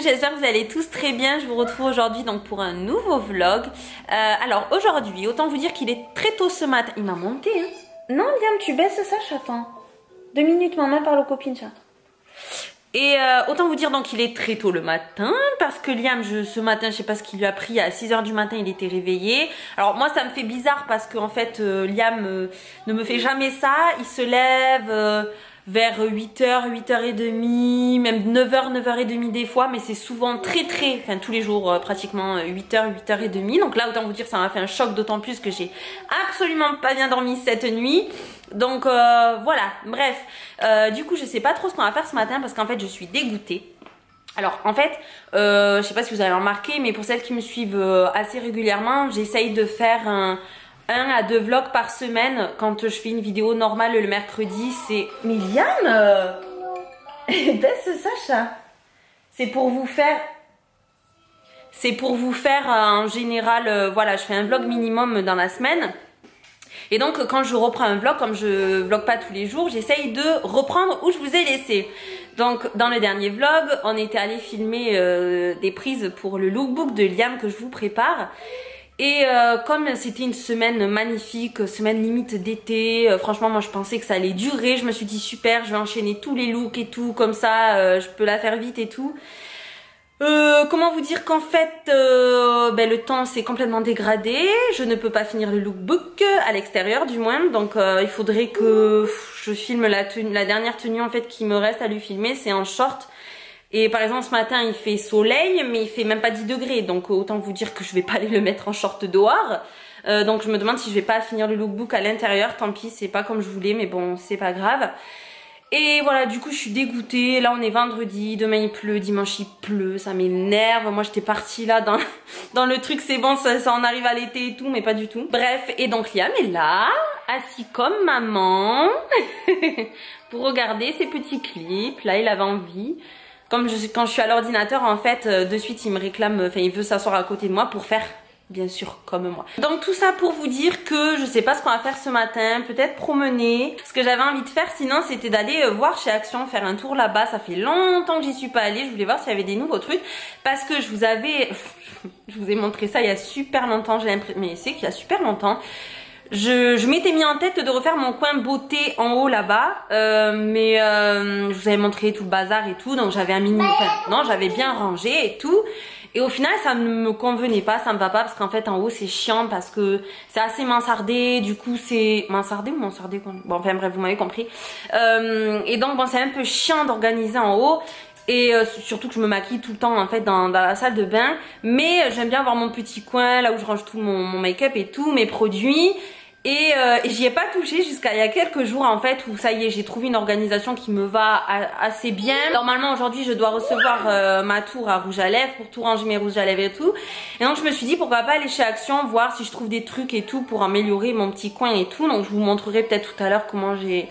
j'espère que vous allez tous très bien. Je vous retrouve aujourd'hui donc pour un nouveau vlog. Alors aujourd'hui, autant vous dire qu'il est très tôt ce matin. Il m'a monté hein. Non Liam, tu baisses ça chaton. 2 minutes, maman parle aux copines chat. Et autant vous dire donc qu'il est très tôt le matin parce que Liam, ce matin, je sais pas ce qu'il lui a pris, à 6 h du matin il était réveillé. Alors moi ça me fait bizarre parce qu'en fait Liam ne me fait jamais ça. Il se lève vers 8 h, 8 h 30, même 9 h, 9 h 30 des fois, mais c'est souvent enfin tous les jours pratiquement 8 h, 8 h 30. Donc là autant vous dire ça m'a fait un choc, d'autant plus que j'ai absolument pas bien dormi cette nuit. Donc voilà, bref, du coup je sais pas trop ce qu'on va faire ce matin parce qu'en fait je suis dégoûtée. Alors en fait, je sais pas si vous avez remarqué, mais pour celles qui me suivent assez régulièrement, j'essaye de faire un 1 à 2 vlogs par semaine. Quand je fais une vidéo normale le mercredi, c'est... Mais Liam baisse Sacha. C'est pour vous faire... en général, voilà, je fais un vlog minimum dans la semaine. Et donc quand je reprends un vlog, comme je vlog pas tous les jours, j'essaye de reprendre où je vous ai laissé. Donc dans le dernier vlog, on était allé filmer des prises pour le lookbook de Liam que je vous prépare. Et comme c'était une semaine magnifique, semaine limite d'été, franchement moi je pensais que ça allait durer. Je me suis dit super, je vais enchaîner tous les looks et tout, comme ça je peux la faire vite et tout. Comment vous dire qu'en fait le temps s'est complètement dégradé, je ne peux pas finir le lookbook à l'extérieur du moins, donc il faudrait que je filme la dernière tenue en fait qui me reste à lui filmer, c'est en short. Et par exemple ce matin il fait soleil mais il fait même pas 10 degrés, donc autant vous dire que je vais pas aller le mettre en short dehors. Donc je me demande si je vais pas finir le lookbook à l'intérieur, tant pis c'est pas comme je voulais mais bon c'est pas grave. Et voilà, du coup je suis dégoûtée, là on est vendredi, demain il pleut, dimanche il pleut, ça m'énerve. Moi j'étais partie là dans le truc, c'est bon, ça en arrive à l'été et tout, mais pas du tout. Bref, et donc Liam est là, assis comme maman, pour regarder ses petits clips, là il avait envie. Quand je suis à l'ordinateur en fait, de suite il me réclame, enfin il veut s'asseoir à côté de moi pour faire... bien sûr comme moi. Donc tout ça pour vous dire que je sais pas ce qu'on va faire ce matin, peut-être promener. Ce que j'avais envie de faire sinon c'était d'aller voir chez Action, faire un tour là-bas. Ça fait longtemps que j'y suis pas allée, je voulais voir s'il y avait des nouveaux trucs. Parce que je vous ai montré ça il y a super longtemps, j'ai l'impression, mais c'est qu'il y a super longtemps. Je m'étais mis en tête de refaire mon coin beauté en haut là-bas, mais je vous avais montré tout le bazar et tout, donc j'avais j'avais bien rangé et tout. Et au final ça ne me convenait pas, ça me va pas parce qu'en fait en haut c'est chiant parce que c'est assez mansardé, du coup c'est... mansardé ou mansardé quoi. Bon enfin bref vous m'avez compris. Et donc bon c'est un peu chiant d'organiser en haut. Et surtout que je me maquille tout le temps en fait dans la salle de bain. Mais j'aime bien avoir mon petit coin là où je range tout mon make-up et tout, mes produits. Et j'y ai pas touché jusqu'à il y a quelques jours en fait où ça y est j'ai trouvé une organisation qui me va assez bien. Normalement aujourd'hui je dois recevoir ma tour à rouge à lèvres pour tout ranger mes rouges à lèvres et tout. Et donc je me suis dit pourquoi pas aller chez Action voir si je trouve des trucs et tout pour améliorer mon petit coin et tout. Donc je vous montrerai peut-être tout à l'heure comment j'ai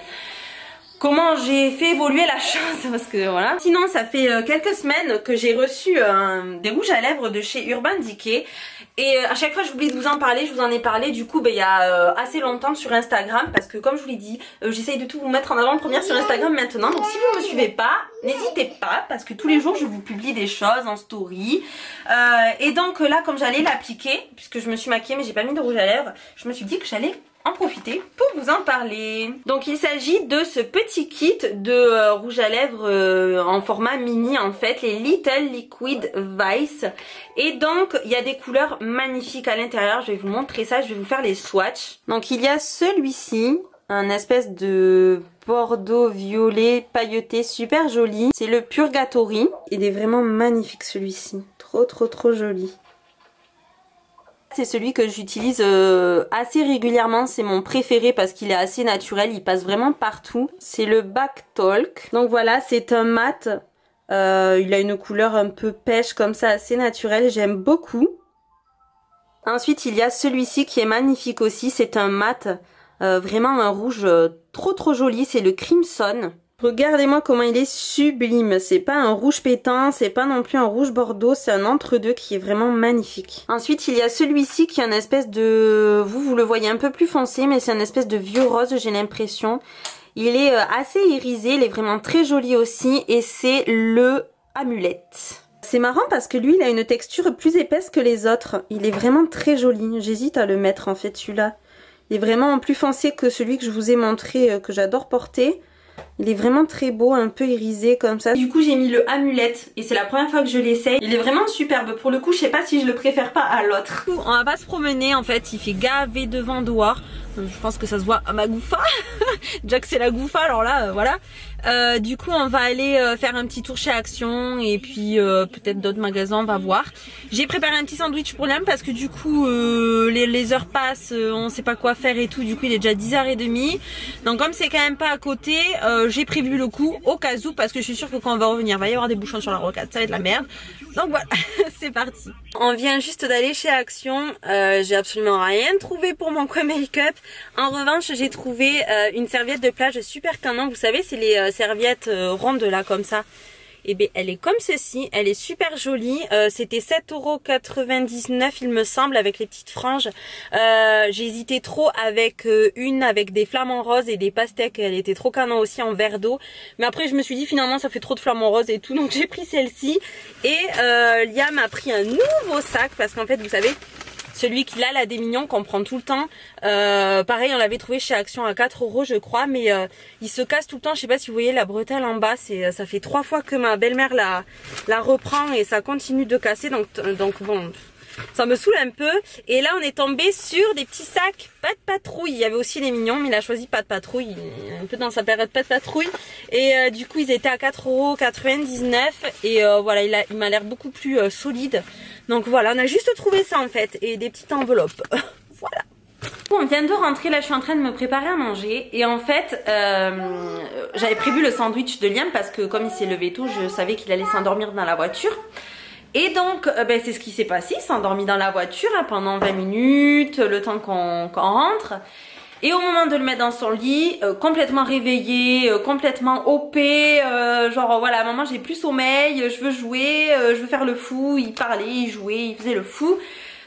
fait évoluer la chose parce que voilà. Sinon ça fait quelques semaines que j'ai reçu des rouges à lèvres de chez Urban Decay. Et à chaque fois j'oublie de vous en parler, je vous en ai parlé du coup il y a assez longtemps sur Instagram. Parce que comme je vous l'ai dit, j'essaye de tout vous mettre en avant-première sur Instagram maintenant. Donc si vous me suivez pas, n'hésitez pas parce que tous les jours je vous publie des choses en story. Et donc là comme j'allais l'appliquer, puisque je me suis maquillée mais j'ai pas mis de rouge à lèvres, je me suis dit que j'allais en profiter pour vous en parler. Donc il s'agit de ce petit kit de rouge à lèvres en format mini en fait, les Little Liquid Vice. Et donc il y a des couleurs magnifiques à l'intérieur, je vais vous montrer ça, je vais vous faire les swatchs. Donc il y a celui-ci, un espèce de bordeaux violet pailleté super joli. C'est le Purgatory, il est vraiment magnifique celui-ci, trop joli. C'est celui que j'utilise assez régulièrement, c'est mon préféré parce qu'il est assez naturel, il passe vraiment partout. C'est le Back Talk. Donc voilà, c'est un mat, il a une couleur un peu pêche comme ça, assez naturelle, j'aime beaucoup. Ensuite il y a celui-ci qui est magnifique aussi, c'est un mat, vraiment un rouge trop joli, c'est le Crimson. Regardez-moi comment il est sublime, c'est pas un rouge pétant, c'est pas non plus un rouge bordeaux, c'est un entre-deux qui est vraiment magnifique. Ensuite il y a celui-ci qui est un espèce de... vous le voyez un peu plus foncé mais c'est un espèce de vieux rose j'ai l'impression. Il est assez irisé, il est vraiment très joli aussi et c'est le Amulette. C'est marrant parce que lui il a une texture plus épaisse que les autres. Il est vraiment très joli. J'hésite à le mettre en fait celui-là. Il est vraiment plus foncé que celui que je vous ai montré, que j'adore porter. Il est vraiment très beau, un peu irisé comme ça. Du coup j'ai mis le amulette et c'est la première fois que je l'essaye. Il est vraiment superbe. Pour le coup je sais pas si je le préfère pas à l'autre. On va pas se promener en fait, il fait gavé de vent dehors. Je pense que ça se voit à ma gouffa. Déjà que c'est la gouffa, alors là voilà. Du coup on va aller faire un petit tour chez Action et puis peut-être d'autres magasins, on va voir. J'ai préparé un petit sandwich pour Liam parce que du coup les heures passent, on sait pas quoi faire et tout, du coup il est déjà 10h30. Donc comme c'est quand même pas à côté, j'ai prévu le coup au cas où parce que je suis sûre que quand on va revenir il va y avoir des bouchons sur la rocade, ça va être la merde. Donc voilà, c'est parti. On vient juste d'aller chez Action, j'ai absolument rien trouvé pour mon coin make-up. En revanche j'ai trouvé une serviette de plage super canon, vous savez c'est les serviette ronde là comme ça. Et bien elle est comme ceci, elle est super jolie. C'était 7,99 € il me semble avec les petites franges. J'ai hésité trop avec une avec des flamants roses et des pastèques, elle était trop canon aussi en verre d'eau. Mais après je me suis dit finalement ça fait trop de flamants roses et tout, donc j'ai pris celle-ci. Et Liam a pris un nouveau sac parce qu'en fait vous savez celui qu'il a là des mignons qu'on prend tout le temps, pareil on l'avait trouvé chez Action à 4 € je crois, mais il se casse tout le temps. Je sais pas si vous voyez la bretelle en bas, ça fait 3 fois que ma belle-mère la reprend et ça continue de casser, donc bon ça me saoule un peu. Et là on est tombé sur des petits sacs pas de patrouille. Il y avait aussi les mignons mais il a choisi pas de patrouille, il est un peu dans sa période pas de patrouille. Et du coup ils étaient à 4,99 € et voilà il m'a l'air beaucoup plus solide. Donc voilà, on a juste trouvé ça en fait et des petites enveloppes. Voilà. On vient de rentrer, là je suis en train de me préparer à manger et en fait j'avais prévu le sandwich de Liam parce que comme il s'est levé tôt je savais qu'il allait s'endormir dans la voiture. Et donc c'est ce qui s'est passé, il s'est endormi dans la voiture pendant 20 minutes, le temps qu'on rentre. Et au moment de le mettre dans son lit, complètement réveillé, complètement OP, genre voilà maman j'ai plus sommeil, je veux jouer, je veux faire le fou, il parlait, il jouait, il faisait le fou.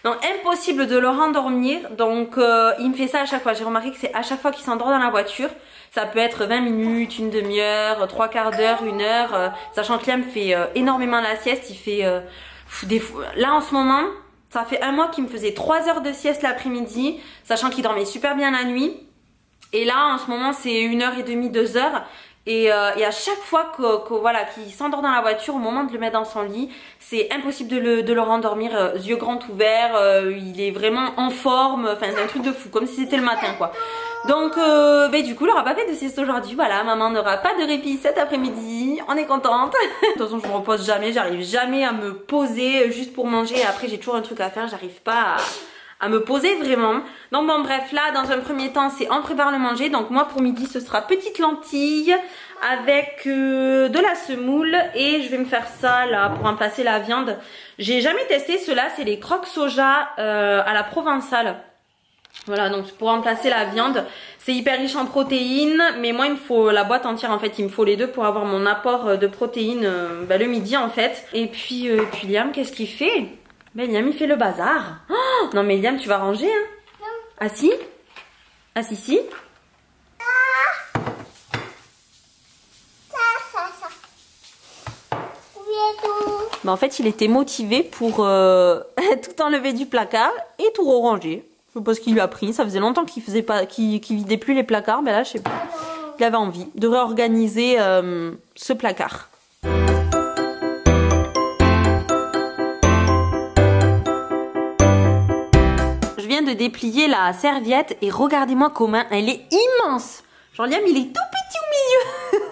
Donc impossible de le rendormir, donc il me fait ça à chaque fois. J'ai remarqué que c'est à chaque fois qu'il s'endort dans la voiture. Ça peut être 20 minutes, une demi-heure, 3/4 d'heure, 1 heure, sachant que Liam fait énormément la sieste, il fait là en ce moment, ça fait 1 mois qu'il me faisait 3 heures de sieste l'après-midi, sachant qu'il dormait super bien la nuit. Et là en ce moment c'est 1h30, 2 heures. Et à chaque fois voilà, qu'il s'endort dans la voiture, au moment de le mettre dans son lit, c'est impossible de le rendormir, yeux grands ouverts, il est vraiment en forme, enfin c'est un truc de fou, comme si c'était le matin quoi. Donc du coup il n'aura pas fait de sieste aujourd'hui, voilà, maman n'aura pas de répit cet après-midi, on est contente. De toute façon je me repose jamais, j'arrive jamais à me poser juste pour manger, et après j'ai toujours un truc à faire, j'arrive pas à me poser vraiment. Donc bon bref, là dans un premier temps c'est on prépare le manger. Donc moi pour midi ce sera petites lentilles avec de la semoule et je vais me faire ça là pour remplacer la viande. J'ai jamais testé ceux-là, c'est les croques soja à la provençale. Voilà, donc pour remplacer la viande, c'est hyper riche en protéines, mais moi il me faut la boîte entière en fait, il me faut les deux pour avoir mon apport de protéines le midi en fait. Et puis Liam, qu'est-ce qu'il fait? Ben Liam il fait le bazar. Oh, non mais Liam tu vas ranger hein? Non. Ah si? Ah si si? Ben, en fait il était motivé pour tout enlever du placard et tout ranger. Je sais pas ce qu'il lui a pris, ça faisait longtemps qu'il faisait pas, qu'il vidait plus les placards, mais là je sais pas. Il avait envie de réorganiser ce placard. Je viens de déplier la serviette et regardez-moi comment elle est immense. Genre Liam il est tout petit au milieu.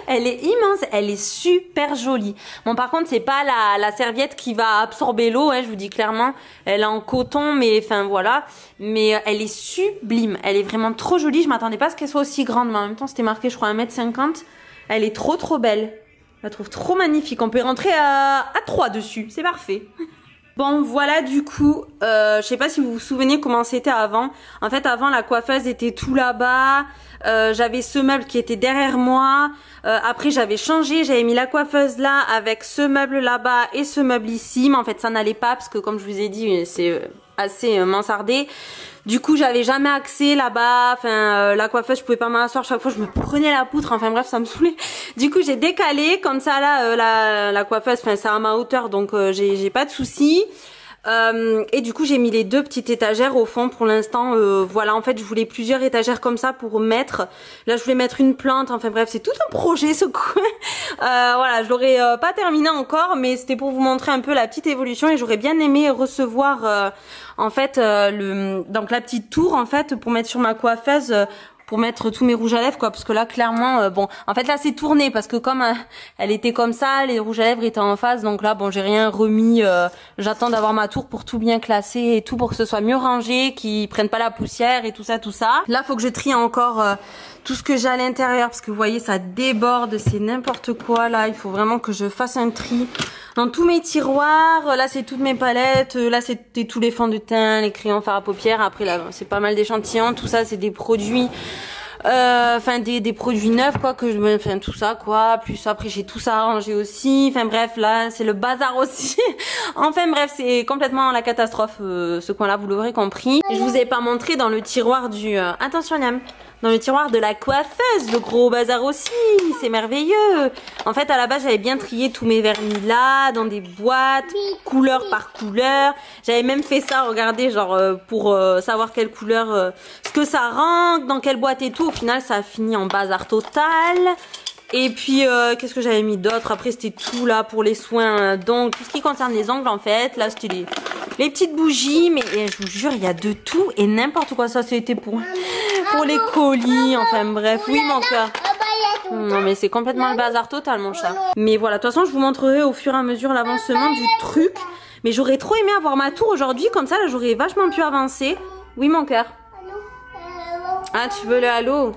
Elle est immense, elle est super jolie. Bon par contre c'est pas la serviette qui va absorber l'eau, hein, je vous dis clairement. Elle est en coton mais enfin voilà. Mais elle est sublime, elle est vraiment trop jolie. Je m'attendais pas à ce qu'elle soit aussi grande, mais en même temps c'était marqué je crois 1,50 m. Elle est trop belle. Je la trouve trop magnifique, on peut rentrer à 3 dessus, c'est parfait. Bon voilà du coup, je sais pas si vous vous souvenez comment c'était avant. En fait avant la coiffeuse était tout là-bas, j'avais ce meuble qui était derrière moi, après j'avais changé, j'avais mis la coiffeuse là avec ce meuble là-bas et ce meuble ici. Mais en fait ça n'allait pas parce que comme je vous ai dit c'est assez mansardée. Du coup, j'avais jamais accès là-bas. Enfin, la coiffeuse, je pouvais pas m'asseoir. Chaque fois, je me prenais la poutre. Enfin bref, ça me saoulait. Du coup, j'ai décalé comme ça là. La coiffeuse, enfin, c'est à ma hauteur, donc j'ai pas de soucis. Et du coup j'ai mis les deux petites étagères au fond pour l'instant. Voilà, en fait je voulais plusieurs étagères comme ça pour mettre. Là je voulais mettre une plante, enfin bref c'est tout un projet ce coin. Voilà, je l'aurais pas terminé encore, mais c'était pour vous montrer un peu la petite évolution. Et j'aurais bien aimé recevoir en fait donc la petite tour en fait pour mettre sur ma coiffeuse. Pour mettre tous mes rouges à lèvres quoi, parce que là clairement bon en fait là c'est tourné parce que comme elle était comme ça, les rouges à lèvres étaient en face, donc là bon j'ai rien remis. J'attends d'avoir ma tour pour tout bien classer et tout, pour que ce soit mieux rangé, qu'ils prennent pas la poussière et tout ça. Là faut que je trie encore tout ce que j'ai à l'intérieur, parce que vous voyez ça déborde, c'est n'importe quoi. Là il faut vraiment que je fasse un tri dans tous mes tiroirs. Là c'est toutes mes palettes, là c'était tous les fonds de teint, les crayons fards à paupières. Après là c'est pas mal d'échantillons, tout ça c'est des produits enfin des produits neufs quoi, que enfin tout ça quoi. Plus après j'ai tout ça arrangé aussi. Enfin bref, là c'est le bazar aussi. Enfin bref, c'est complètement la catastrophe ce coin là, vous l'aurez compris. Je vous ai pas montré dans le tiroir du attention Liam, dans le tiroir de la coiffeuse, le gros bazar aussi, c'est merveilleux. En fait à la base j'avais bien trié tous mes vernis là, dans des boîtes, couleur par couleur. J'avais même fait ça, regardez, genre pour savoir quelle couleur, ce que ça rentre, dans quelle boîte et tout. Au final ça a fini en bazar total. Et puis qu'est-ce que j'avais mis d'autre? Après c'était tout là pour les soins, donc tout ce qui concerne les ongles en fait. Là c'était les petites bougies, mais je vous jure il y a de tout et n'importe quoi. Ça c'était pour les colis, enfin bref. Oui mon cœur. Non mais c'est complètement le bazar total mon chat. Mais voilà, de toute façon je vous montrerai au fur et à mesure l'avancement du truc. Mais j'aurais trop aimé avoir ma tour aujourd'hui, comme ça là j'aurais vachement pu avancer. Oui mon cœur. Ah tu veux le halo?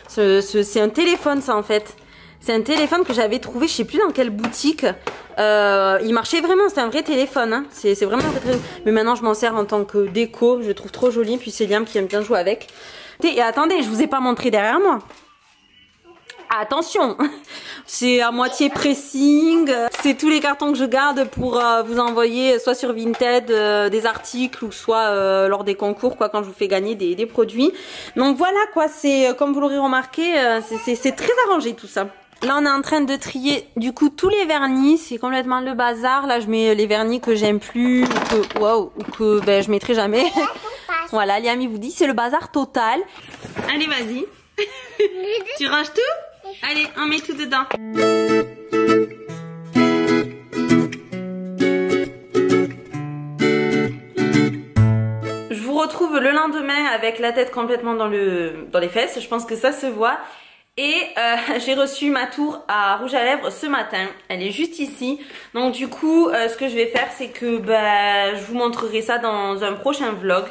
C'est un téléphone ça en fait. C'est un téléphone que j'avais trouvé, je sais plus dans quelle boutique. Il marchait vraiment, c'était un vrai téléphone. Hein. C'est vraiment un vrai téléphone. Mais maintenant je m'en sers en tant que déco, je le trouve trop joli. Puis c'est Liam qui aime bien jouer avec. Et attendez, je vous ai pas montré derrière moi. Attention, c'est à moitié pressing, c'est tous les cartons que je garde pour vous envoyer soit sur Vinted des articles, ou soit lors des concours quoi, quand je vous fais gagner des produits. Donc voilà quoi, c'est comme vous l'aurez remarqué, c'est très arrangé tout ça. Là on est en train de trier du coup tous les vernis, c'est complètement le bazar. Là je mets les vernis que j'aime plus ou que ben, je mettrai jamais. Voilà, Liam il vous dit c'est le bazar total. Allez vas-y. Tu ranges tout? Allez, on met tout dedans. Je vous retrouve le lendemain avec la tête complètement dans les fesses. Je pense que ça se voit. Et j'ai reçu ma tour à rouge à lèvres ce matin. Elle est juste ici. Donc du coup, ce que je vais faire, c'est que je vous montrerai ça dans un prochain vlog.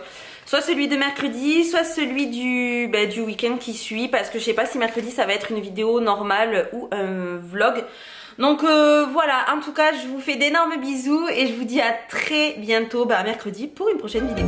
Soit celui de mercredi, soit celui du week-end qui suit. Parce que je sais pas si mercredi ça va être une vidéo normale ou un vlog. Donc voilà, en tout cas je vous fais d'énormes bisous. Et je vous dis à très bientôt, mercredi, pour une prochaine vidéo.